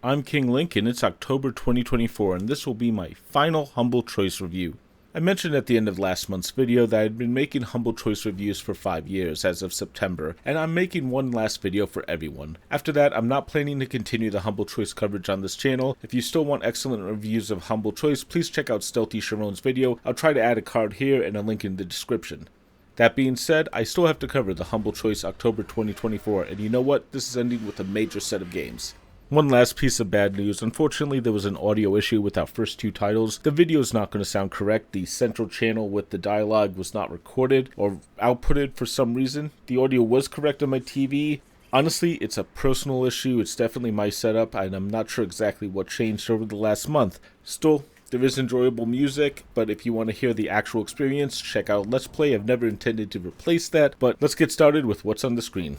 I'm King Lincoln. It's October 2024, and this will be my final Humble Choice review. I mentioned at the end of last month's video that I had been making Humble Choice reviews for 5 years as of September, and I'm making one last video for everyone. After that, I'm not planning to continue the Humble Choice coverage on this channel. If you still want excellent reviews of Humble Choice, please check out Stealthy Sharon's video. I'll try to add a card here and a link in the description. That being said, I still have to cover the Humble Choice October 2024, and you know what? This is ending with a major set of games. One last piece of bad news. Unfortunately, there was an audio issue with our first two titles. The video is not going to sound correct. The central channel with the dialogue was not recorded or outputted for some reason. The audio was correct on my TV. Honestly, it's a personal issue. It's definitely my setup, and I'm not sure exactly what changed over the last month. Still, there is enjoyable music, but if you want to hear the actual experience, check out Let's Play. I've never intended to replace that, but let's get started with what's on the screen.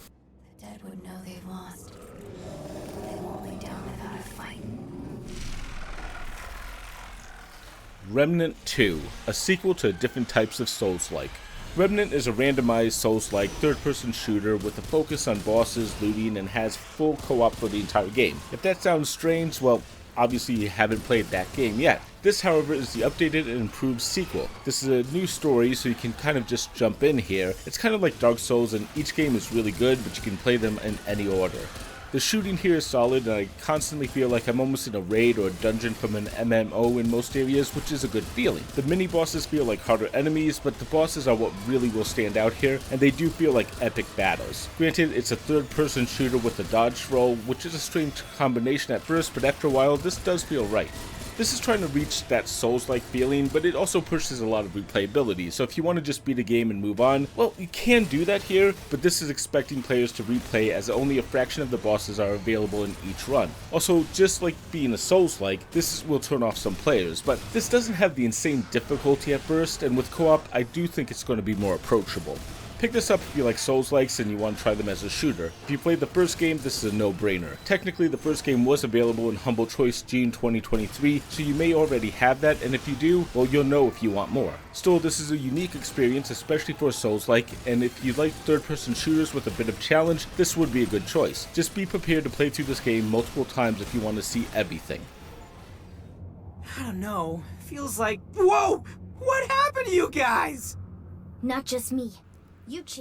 The dead would know they've lost. They won't lay down without a fight. Remnant 2, a sequel to different types of Souls-like. Remnant is a randomized Souls-like third-person shooter with a focus on bosses, looting, and has full co-op for the entire game. If that sounds strange, well, obviously you haven't played that game yet. This, however, is the updated and improved sequel. This is a new story, so you can kind of just jump in here. It's kind of like Dark Souls, and each game is really good, but you can play them in any order. The shooting here is solid, and I constantly feel like I'm almost in a raid or a dungeon from an MMO in most areas, which is a good feeling. The mini-bosses feel like harder enemies, but the bosses are what really will stand out here, and they do feel like epic battles. Granted, it's a third-person shooter with a dodge roll, which is a strange combination at first, but after a while, this does feel right. This is trying to reach that Souls-like feeling, but it also pushes a lot of replayability, so if you want to just beat a game and move on, well, you can do that here, but this is expecting players to replay as only a fraction of the bosses are available in each run. Also, just like being a Souls-like, this will turn off some players, but this doesn't have the insane difficulty at first, and with co-op, I do think it's going to be more approachable. Pick this up if you like Souls-likes and you want to try them as a shooter. If you played the first game, this is a no-brainer. Technically, the first game was available in Humble Choice June 2023, so you may already have that, and if you do, well, you'll know if you want more. Still, this is a unique experience, especially for a Souls-like, and if you like third-person shooters with a bit of challenge, this would be a good choice. Just be prepared to play through this game multiple times if you want to see everything. I don't know. Feels like... Whoa! What happened to you guys? Not just me.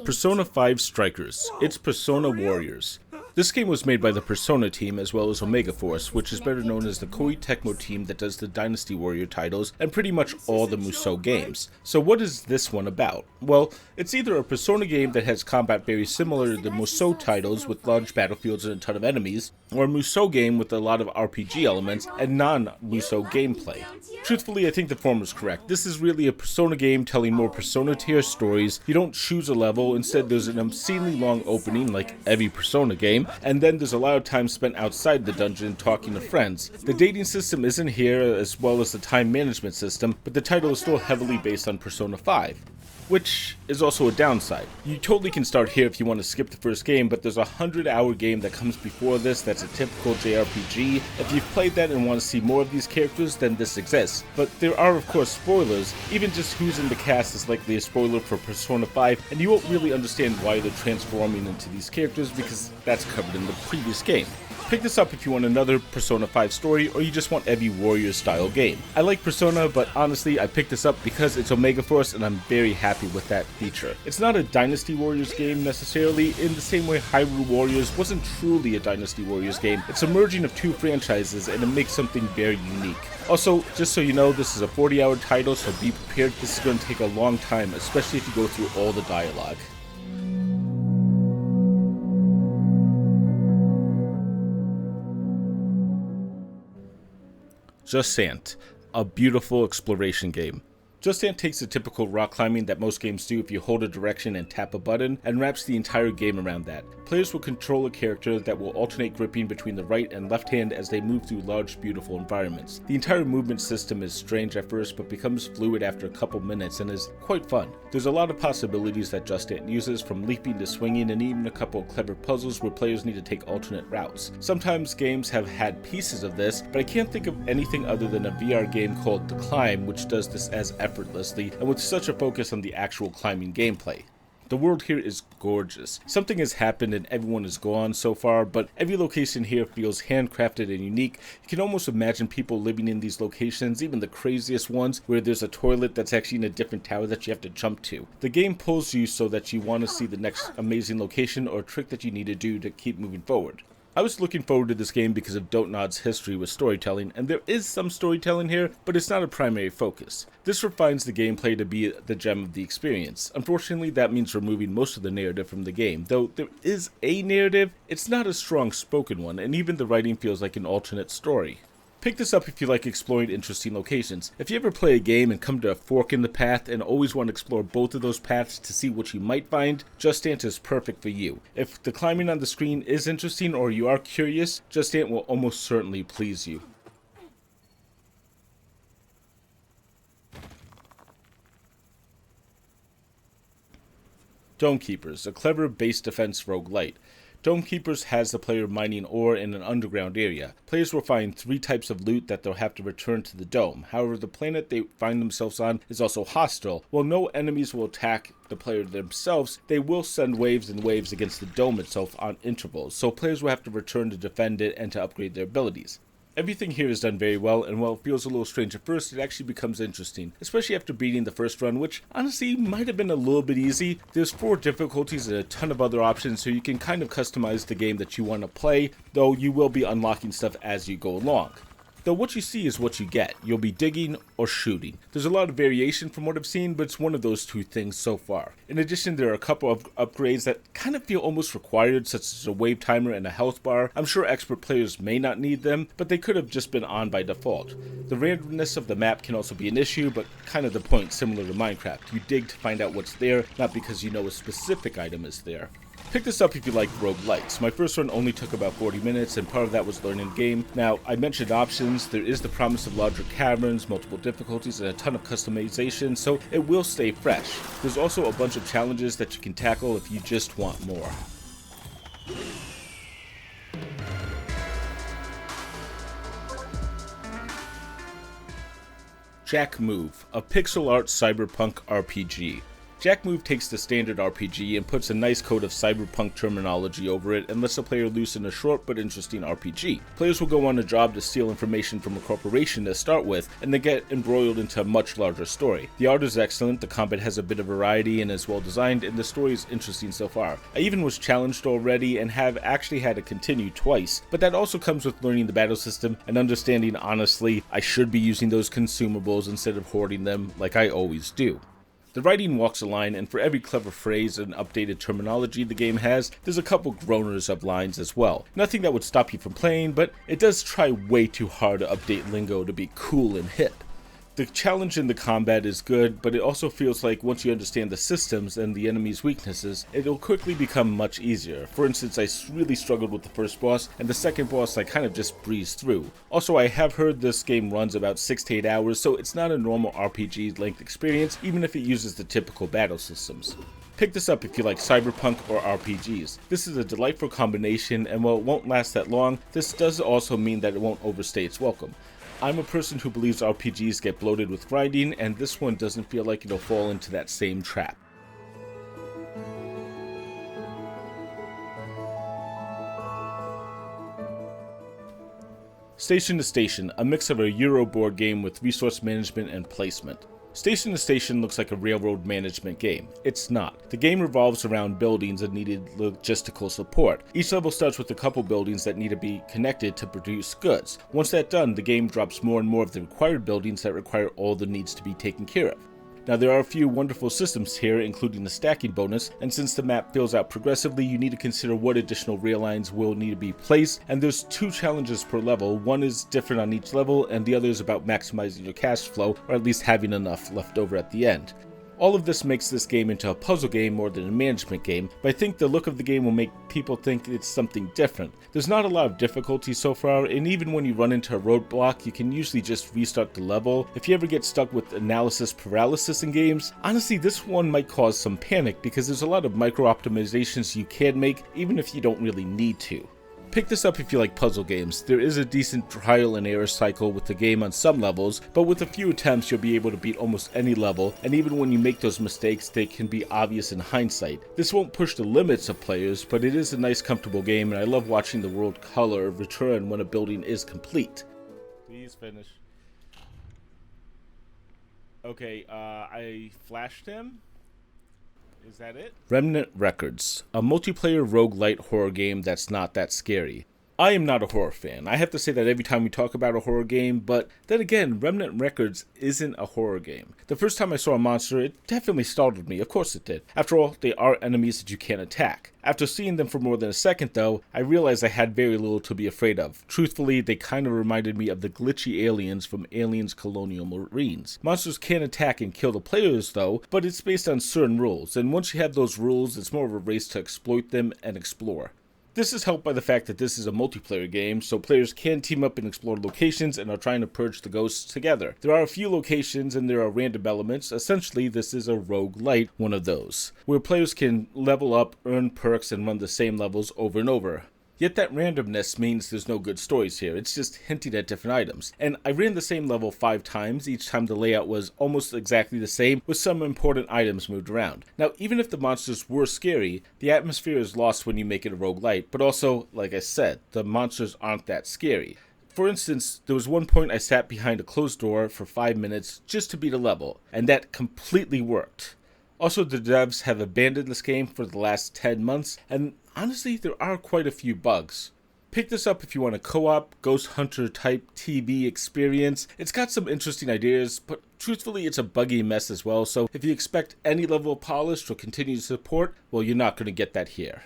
Persona 5 Strikers. It's Persona Warriors. This game was made by the Persona team as well as Omega Force, which is better known as the Koei Tecmo team that does the Dynasty Warrior titles and pretty much all the Musou games. So what is this one about? Well, it's either a Persona game that has combat very similar to the Musou titles with large battlefields and a ton of enemies, or a Musou game with a lot of RPG elements and non-Musou gameplay. Truthfully, I think the former is correct. This is really a Persona game telling more Persona tier stories. You don't choose a level, instead there's an obscenely long opening like every Persona game, and then there's a lot of time spent outside the dungeon talking to friends. The dating system isn't here, as well as the time management system, but the title is still heavily based on Persona 5. Which is also a downside. You totally can start here if you want to skip the first game, but there's a 100-hour game that comes before this that's a typical JRPG. If you've played that and want to see more of these characters, then this exists. But there are of course spoilers. Even just who's in the cast is likely a spoiler for Persona 5, and you won't really understand why they're transforming into these characters because that's covered in the previous game. Pick this up if you want another Persona 5 story, or you just want every Warriors-style game. I like Persona, but honestly, I picked this up because it's Omega Force, and I'm very happy with that feature. It's not a Dynasty Warriors game necessarily, in the same way Hyrule Warriors wasn't truly a Dynasty Warriors game. It's a merging of two franchises, and it makes something very unique. Also, just so you know, this is a 40-hour title, so be prepared. This is going to take a long time, especially if you go through all the dialogue. Jusant, a beautiful exploration game. Jusant takes the typical rock climbing that most games do if you hold a direction and tap a button, and wraps the entire game around that. Players will control a character that will alternate gripping between the right and left hand as they move through large, beautiful environments. The entire movement system is strange at first, but becomes fluid after a couple minutes and is quite fun. There's a lot of possibilities that Jusant uses, from leaping to swinging, and even a couple of clever puzzles where players need to take alternate routes. Sometimes games have had pieces of this, but I can't think of anything other than a VR game called The Climb, which does this as effortlessly and with such a focus on the actual climbing gameplay. The world here is gorgeous. Something has happened and everyone is gone so far, but every location here feels handcrafted and unique. You can almost imagine people living in these locations, even the craziest ones, where there's a toilet that's actually in a different tower that you have to jump to. The game pulls you so that you want to see the next amazing location or trick that you need to do to keep moving forward. I was looking forward to this game because of Dontnod's history with storytelling, and there is some storytelling here, but it's not a primary focus. This refines the gameplay to be the gem of the experience. Unfortunately, that means removing most of the narrative from the game. Though there is a narrative, it's not a strong spoken one, and even the writing feels like an alternate story. Pick this up if you like exploring interesting locations. If you ever play a game and come to a fork in the path and always want to explore both of those paths to see what you might find, Jusant is perfect for you. If the climbing on the screen is interesting or you are curious, Jusant will almost certainly please you. Dome Keepers, a clever base defense roguelite. Dome Keepers has the player mining ore in an underground area. Players will find 3 types of loot that they'll have to return to the dome. However, the planet they find themselves on is also hostile. While no enemies will attack the player themselves, they will send waves and waves against the dome itself on intervals, so players will have to return to defend it and to upgrade their abilities. Everything here is done very well, and while it feels a little strange at first, it actually becomes interesting, especially after beating the first run, which honestly might have been a little bit easy. There's 4 difficulties and a ton of other options, so you can kind of customize the game that you want to play, though you will be unlocking stuff as you go along. Though what you see is what you get. You'll be digging or shooting. There's a lot of variation from what I've seen, but it's one of those 2 things so far. In addition, there are a couple of upgrades that kind of feel almost required, such as a wave timer and a health bar. I'm sure expert players may not need them, but they could have just been on by default. The randomness of the map can also be an issue, but kind of the point, similar to Minecraft. You dig to find out what's there, not because you know a specific item is there. Pick this up if you like roguelites. My first run only took about 40 minutes, and part of that was learning the game. Now, I mentioned options. There is the promise of larger caverns, multiple difficulties, and a ton of customization, so it will stay fresh. There's also a bunch of challenges that you can tackle if you just want more. Jack Move, a pixel art cyberpunk RPG. Jack Move takes the standard RPG and puts a nice coat of cyberpunk terminology over it and lets the player loose in a short but interesting RPG. Players will go on a job to steal information from a corporation to start with, and then get embroiled into a much larger story. The art is excellent, the combat has a bit of variety and is well designed, and the story is interesting so far. I even was challenged already and have actually had to continue twice, but that also comes with learning the battle system and understanding honestly I should be using those consumables instead of hoarding them like I always do. The writing walks a line, and for every clever phrase and updated terminology the game has, there's a couple groaners of lines as well. Nothing that would stop you from playing, but it does try way too hard to update lingo to be cool and hip. The challenge in the combat is good, but it also feels like once you understand the systems and the enemy's weaknesses, it'll quickly become much easier. For instance, I really struggled with the first boss, and the second boss I kind of just breezed through. Also, I have heard this game runs about 6 to 8 hours, so it's not a normal RPG length experience, even if it uses the typical battle systems. Pick this up if you like cyberpunk or RPGs. This is a delightful combination, and while it won't last that long, this does also mean that it won't overstay its welcome. I'm a person who believes RPGs get bloated with grinding, and this one doesn't feel like it'll fall into that same trap. Station to Station, a mix of a Euro board game with resource management and placement. Station to Station looks like a railroad management game. It's not. The game revolves around buildings and needed logistical support. Each level starts with a couple buildings that need to be connected to produce goods. Once that's done, the game drops more and more of the required buildings that require all the needs to be taken care of. Now, there are a few wonderful systems here, including the stacking bonus, and since the map fills out progressively, you need to consider what additional rail lines will need to be placed, and there's 2 challenges per level. One is different on each level, and the other is about maximizing your cash flow, or at least having enough left over at the end. All of this makes this game into a puzzle game more than a management game, but I think the look of the game will make people think it's something different. There's not a lot of difficulty so far, and even when you run into a roadblock, you can usually just restart the level. If you ever get stuck with analysis paralysis in games, honestly this one might cause some panic because there's a lot of micro optimizations you can make even if you don't really need to. Pick this up if you like puzzle games. There is a decent trial and error cycle with the game on some levels, but with a few attempts you'll be able to beat almost any level, and even when you make those mistakes they can be obvious in hindsight. This won't push the limits of players, but it is a nice comfortable game, and I love watching the world color return when a building is complete. Please finish. Okay, I flashed him. Is that it? Remnant Records, a multiplayer roguelite horror game that's not that scary. I am not a horror fan. I have to say that every time we talk about a horror game, but then again, Remnant Records isn't a horror game. The first time I saw a monster, it definitely startled me. Of course it did. After all, they are enemies that you can't attack. After seeing them for more than a second though, I realized I had very little to be afraid of. Truthfully, they kind of reminded me of the glitchy aliens from Aliens Colonial Marines. Monsters can attack and kill the players though, but it's based on certain rules, and once you have those rules, it's more of a race to exploit them and explore. This is helped by the fact that this is a multiplayer game, so players can team up and explore locations and are trying to purge the ghosts together. There are a few locations and there are random elements. Essentially, this is a roguelite, one of those, where players can level up, earn perks, and run the same levels over and over. Yet that randomness means there's no good stories here, it's just hinting at different items. And I ran the same level 5 times, each time the layout was almost exactly the same, with some important items moved around. Now, even if the monsters were scary, the atmosphere is lost when you make it a roguelite, but also, like I said, the monsters aren't that scary. For instance, there was one point I sat behind a closed door for 5 minutes just to beat a level, and that completely worked. Also, the devs have abandoned this game for the last 10 months, and honestly, there are quite a few bugs. Pick this up if you want a co-op, ghost hunter type TV experience. It's got some interesting ideas, but truthfully it's a buggy mess as well, so if you expect any level of polish or continued support, well, you're not going to get that here.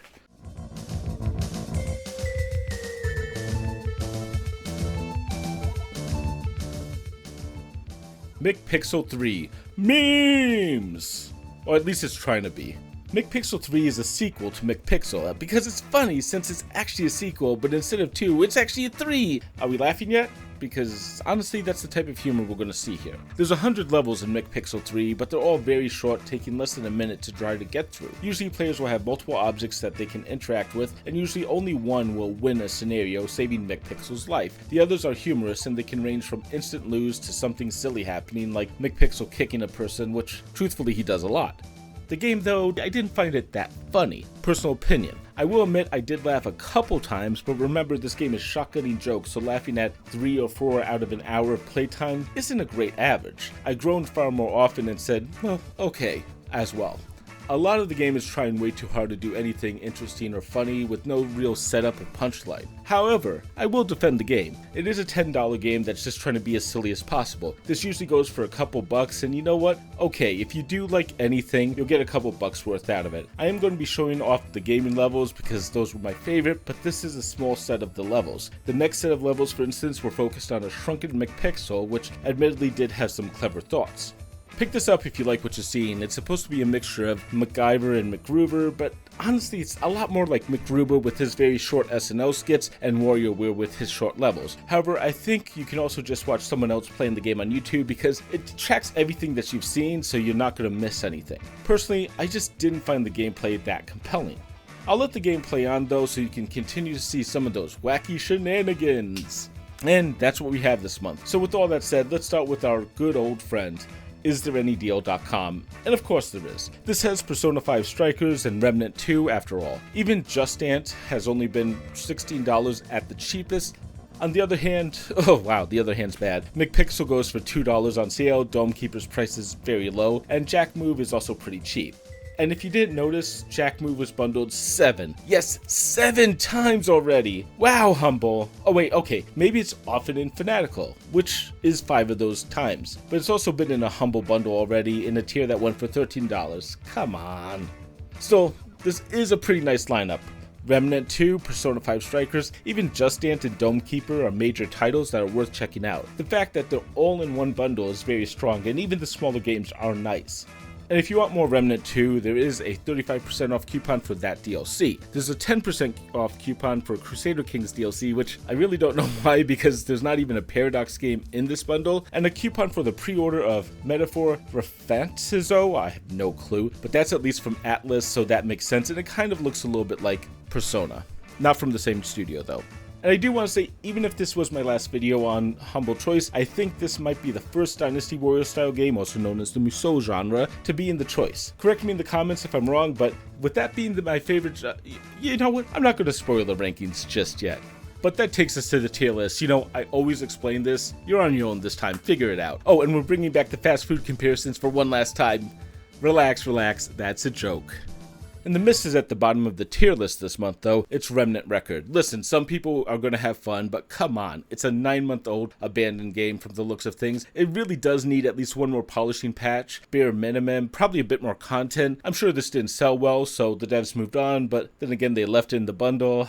McPixel 3. Memes! Or at least it's trying to be. McPixel 3 is a sequel to McPixel, because it's funny since it's actually a sequel, but instead of 2, it's actually a 3! Are we laughing yet? Because honestly, that's the type of humor we're going to see here. There's 100 levels in McPixel 3, but they're all very short, taking less than a minute to try to get through. Usually players will have multiple objects that they can interact with, and usually only one will win a scenario, saving McPixel's life. The others are humorous, and they can range from instant lose to something silly happening, like McPixel kicking a person, which truthfully he does a lot. The game though, I didn't find it that funny. Personal opinion. I will admit I did laugh a couple times, but remember this game is shotgunning jokes, so laughing at 3 or 4 out of an hour of playtime isn't a great average. I groaned far more often and said, well, okay, as well. A lot of the game is trying way too hard to do anything interesting or funny with no real setup or punchline. However, I will defend the game. It is a $10 game that's just trying to be as silly as possible. This usually goes for a couple bucks, and you know what? Okay, if you do like anything, you'll get a couple bucks worth out of it. I am going to be showing off the gaming levels because those were my favorite, but this is a small set of the levels. The next set of levels, for instance, were focused on a shrunken McPixel, which admittedly did have some clever thoughts. Pick this up if you like what you're seeing. It's supposed to be a mixture of MacGyver and McGruber, but honestly it's a lot more like McGruber with his very short SNL skits and WarioWare with his short levels. However, I think you can also just watch someone else playing the game on YouTube because it tracks everything that you've seen, so you're not going to miss anything. Personally, I just didn't find the gameplay that compelling. I'll let the game play on though so you can continue to see some of those wacky shenanigans. And that's what we have this month. So with all that said, let's start with our good old friend, isthereanydeal.com, and of course there is. This has Persona 5 Strikers and Remnant 2 after all. Even Jusant has only been $16 at the cheapest. On the other hand, oh wow, the other hand's bad. McPixel goes for $2 on sale, Dome Keeper's price is very low, and Jack Move is also pretty cheap. And if you didn't notice, Jack Move was bundled 7 times already. Wow, Humble. Oh wait, okay, maybe it's often in Fanatical, which is 5 of those times. But it's also been in a Humble bundle already in a tier that went for $13. Come on. Still, this is a pretty nice lineup. Remnant 2, Persona 5 Strikers, even Jusant and Dome Keeper are major titles that are worth checking out. The fact that they're all in one bundle is very strong, and even the smaller games are nice. And if you want more Remnant 2, there is a 35% off coupon for that DLC. There's a 10% off coupon for Crusader Kings DLC, which I really don't know why because there's not even a Paradox game in this bundle, and a coupon for the pre-order of Metaphor Refantizo, I have no clue, but that's at least from Atlas, so that makes sense, and it kind of looks a little bit like Persona. Not from the same studio though. And I do want to say, even if this was my last video on Humble Choice, I think this might be the first Dynasty Warriors style game, also known as the Musou genre, to be in the choice. Correct me in the comments if I'm wrong, but with that being my favorite, you know what, I'm not going to spoil the rankings just yet. But that takes us to the tier list. You know, I always explain this. You're on your own this time, figure it out. Oh, and we're bringing back the fast food comparisons for one last time. Relax, that's a joke. And the miss is at the bottom of the tier list this month though, it's Remnant Records. Listen, some people are going to have fun, but come on, it's a 9-month-old abandoned game from the looks of things. It really does need at least one more polishing patch, bare minimum, probably a bit more content. I'm sure this didn't sell well, so the devs moved on, but then again they left it in the bundle.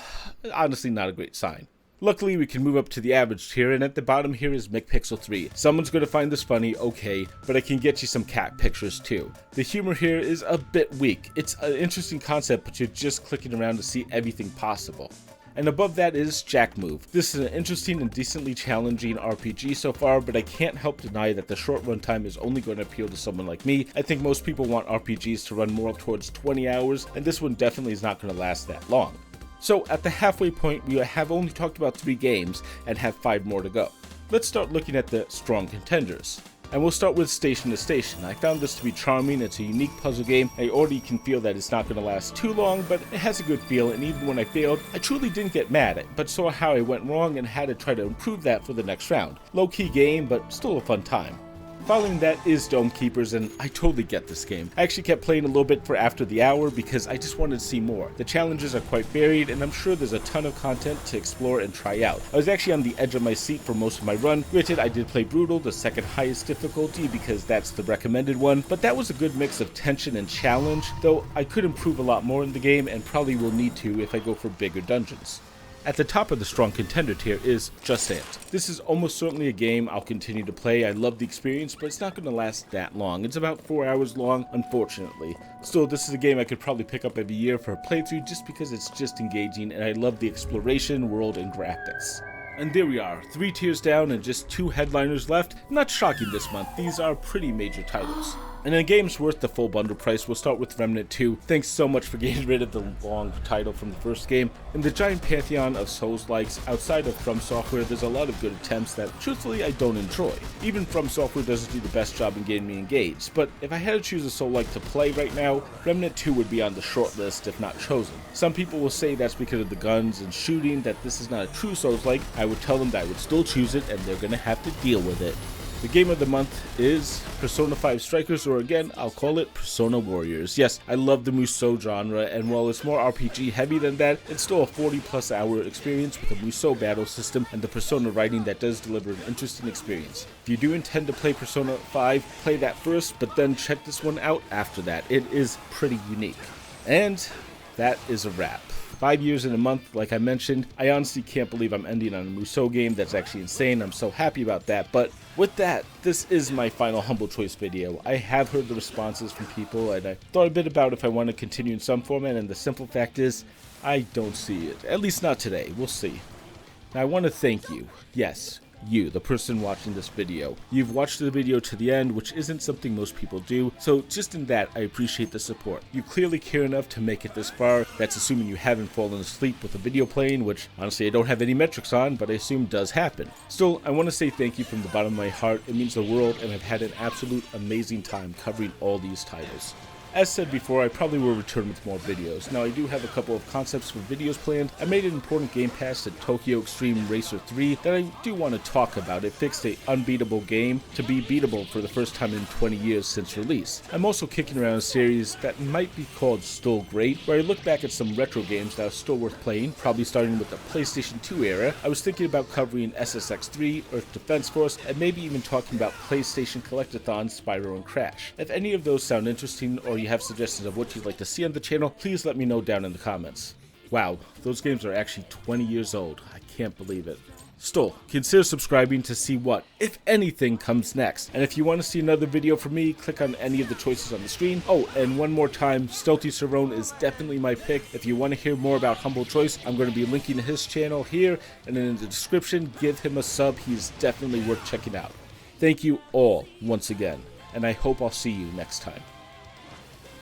Honestly, not a great sign. Luckily, we can move up to the average tier, and at the bottom here is McPixel 3. Someone's going to find this funny, okay, but I can get you some cat pictures too. The humor here is a bit weak. It's an interesting concept, but you're just clicking around to see everything possible. And above that is Jack Move. This is an interesting and decently challenging RPG so far, but I can't help deny that the short runtime is only going to appeal to someone like me. I think most people want RPGs to run more towards 20 hours, and this one definitely is not going to last that long. So at the halfway point, we have only talked about 3 games and have 5 more to go. Let's start looking at the strong contenders. And we'll start with Station to Station. I found this to be charming. It's a unique puzzle game. I already can feel that it's not going to last too long, but it has a good feel, and even when I failed, I truly didn't get mad at it, but saw how I went wrong and had to try to improve that for the next round. Low-key game, but still a fun time. Following that is Dome Keepers, and I totally get this game. I actually kept playing a little bit for after the hour because I just wanted to see more. The challenges are quite varied, and I'm sure there's a ton of content to explore and try out. I was actually on the edge of my seat for most of my run. Granted, I did play Brutal, the second highest difficulty, because that's the recommended one, but that was a good mix of tension and challenge, though I could improve a lot more in the game and probably will need to if I go for bigger dungeons. At the top of the strong contender tier is Jusant. This is almost certainly a game I'll continue to play. I love the experience, but it's not going to last that long. It's about 4 hours long, unfortunately. Still, this is a game I could probably pick up every year for a playthrough just because it's just engaging and I love the exploration, world, and graphics. And there we are, 3 tiers down and just 2 headliners left. Not shocking this month, these are pretty major titles. And in games worth the full bundle price, we'll start with Remnant 2. Thanks so much for getting rid of the long title from the first game. In the giant pantheon of Souls-likes, outside of From Software, there's a lot of good attempts that, truthfully, I don't enjoy. Even From Software doesn't do the best job in getting me engaged, but if I had to choose a Soul-like to play right now, Remnant 2 would be on the short list if not chosen. Some people will say that's because of the guns and shooting, that this is not a true Souls-like. I would tell them that I would still choose it, and they're gonna have to deal with it. The game of the month is Persona 5 Strikers, or again, I'll call it Persona Warriors. Yes, I love the Musou genre, and while it's more RPG heavy than that, it's still a 40+ hour experience with a Musou battle system and the Persona writing that does deliver an interesting experience. If you do intend to play Persona 5, play that first, but then check this one out after that. It is pretty unique. And that is a wrap. 5 years in a month, like I mentioned. I honestly can't believe I'm ending on a Musou game. That's actually insane. I'm so happy about that. But with that, this is my final Humble Choice video. I have heard the responses from people, and I thought a bit about if I want to continue in some format, and the simple fact is, I don't see it. At least not today. We'll see. Now, I want to thank you. Yes, you, the person watching this video. You've watched the video to the end, which isn't something most people do, so just in that, I appreciate the support. You clearly care enough to make it this far. That's assuming you haven't fallen asleep with the video playing, which honestly I don't have any metrics on, but I assume does happen. Still, I want to say thank you from the bottom of my heart. It means the world, and I've had an absolute amazing time covering all these titles. As said before, I probably will return with more videos. Now, I do have a couple of concepts for videos planned. I made an important game pass at Tokyo Extreme Racer 3 that I do want to talk about. It fixed an unbeatable game to be beatable for the first time in 20 years since release. I'm also kicking around a series that might be called Still Great, where I look back at some retro games that are still worth playing, probably starting with the PlayStation 2 era. I was thinking about covering SSX 3, Earth Defense Force, and maybe even talking about PlayStation Collectathon, Spyro, and Crash. If any of those sound interesting, or you have suggestions of what you'd like to see on the channel, please let me know down in the comments. Wow, those games are actually 20 years old. I can't believe it. Still, consider subscribing to see what, if anything, comes next. And if you want to see another video from me, click on any of the choices on the screen. Oh, and one more time, Stealthy Cerrone is definitely my pick. If you want to hear more about Humble Choice, I'm going to be linking his channel here, and in the description, give him a sub. He's definitely worth checking out. Thank you all once again, and I hope I'll see you next time.